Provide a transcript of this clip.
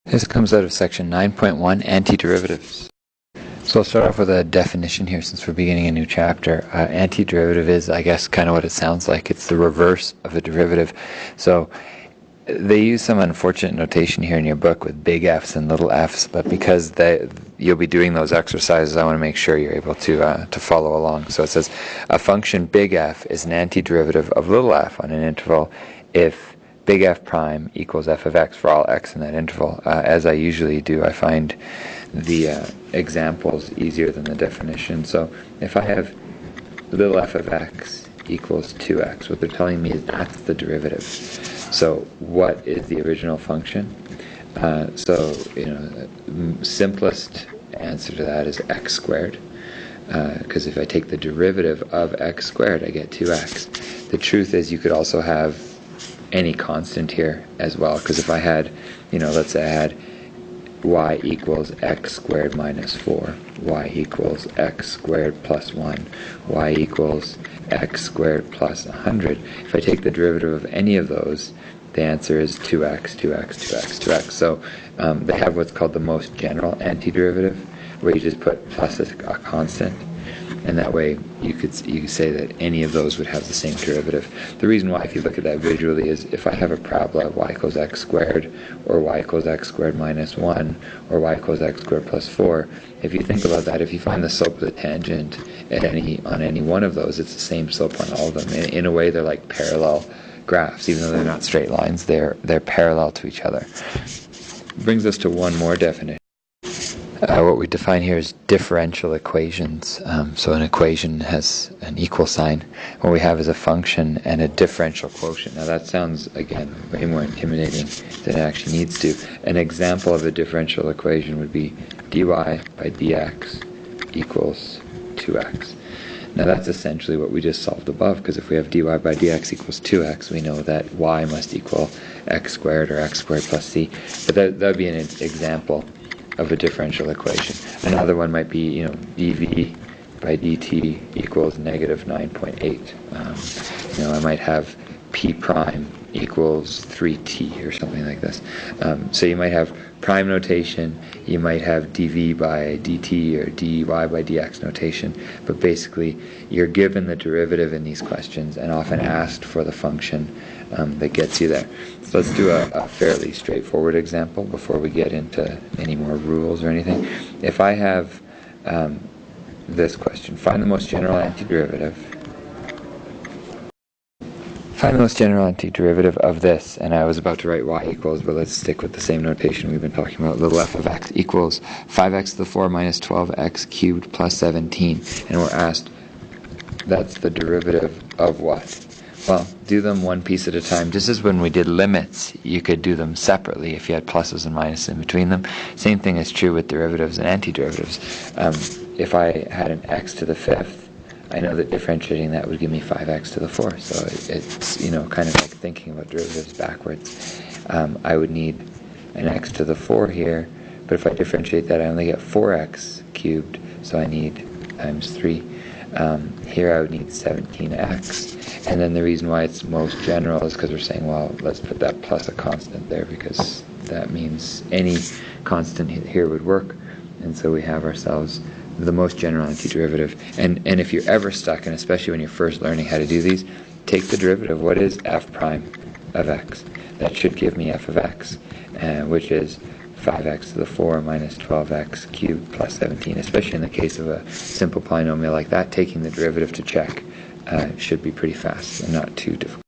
This comes out of section 9.1, Antiderivatives. So I'll start off with a definition here since we're beginning a new chapter. Antiderivative is, I guess, kind of what it sounds like. It's the reverse of a derivative. So they use some unfortunate notation here in your book with big F's and little f's, but because you'll be doing those exercises, I want to make sure you're able to follow along. So it says a function big F is an antiderivative of little f on an interval if big F prime equals f of x for all x in that interval. As I usually do, I find the examples easier than the definition. So if I have little f of x equals 2x, what they're telling me is that's the derivative. So what is the original function? Simplest answer to that is x squared. Because if I take the derivative of x squared, I get 2x. The truth is you could also have any constant here as well, because if I had, let's say I had y equals x squared minus 4, y equals x squared plus 1, y equals x squared plus 100. If I take the derivative of any of those, the answer is 2x, 2x, 2x, 2x. So they have what's called the most general antiderivative, where you just put plus a constant, and that way you could say that any of those would have the same derivative. The reason why, if you look at that visually, is if I have a parabola y equals x squared, or y equals x squared minus 1, or y equals x squared plus 4, if you think about that, if you find the slope of the tangent on any one of those, it's the same slope on all of them. In a way, they're like parallel graphs. Even though they're not straight lines, they're parallel to each other. Brings us to one more definition. What we define here is differential equations. So an equation has an equal sign. What we have is a function and a differential quotient. Now that sounds, again, way more intimidating than it actually needs to. An example of a differential equation would be dy by dx equals 2x. Now that's essentially what we just solved above, because if we have dy by dx equals 2x, we know that y must equal x squared or x squared plus c. But that would be an example of a differential equation. Another one might be, dv by dt equals negative 9.8. I might have p prime equals 3t or something like this. So you might have prime notation, you might have dv by dt or dy by dx notation, but basically you're given the derivative in these questions and often asked for the function that gets you there. So let's do a fairly straightforward example before we get into any more rules or anything. If I have this question, find the most general antiderivative. Find the most general antiderivative of this, and I was about to write y equals, but let's stick with the same notation we've been talking about. Little f of x equals 5x to the 4 minus 12x cubed plus 17. And we're asked, that's the derivative of what? Well, do them one piece at a time. Just as when we did limits, you could do them separately if you had pluses and minuses in between them. Same thing is true with derivatives and antiderivatives. If I had an x to the 5th, I know that differentiating that would give me 5x to the 4th. So it's kind of like thinking about derivatives backwards. I would need an x to the 4 here, but if I differentiate that, I only get 4x cubed, so I need times 3. Here I would need 17x. And then the reason why it's most general is because we're saying, well, let's put that plus a constant there, because that means any constant here would work. And so we have ourselves the most general antiderivative. And if you're ever stuck, and especially when you're first learning how to do these, take the derivative. What is f prime of x? That should give me f of x, which is 5x to the 4 minus 12x cubed plus 17. Especially in the case of a simple polynomial like that, taking the derivative to check should be pretty fast and not too difficult.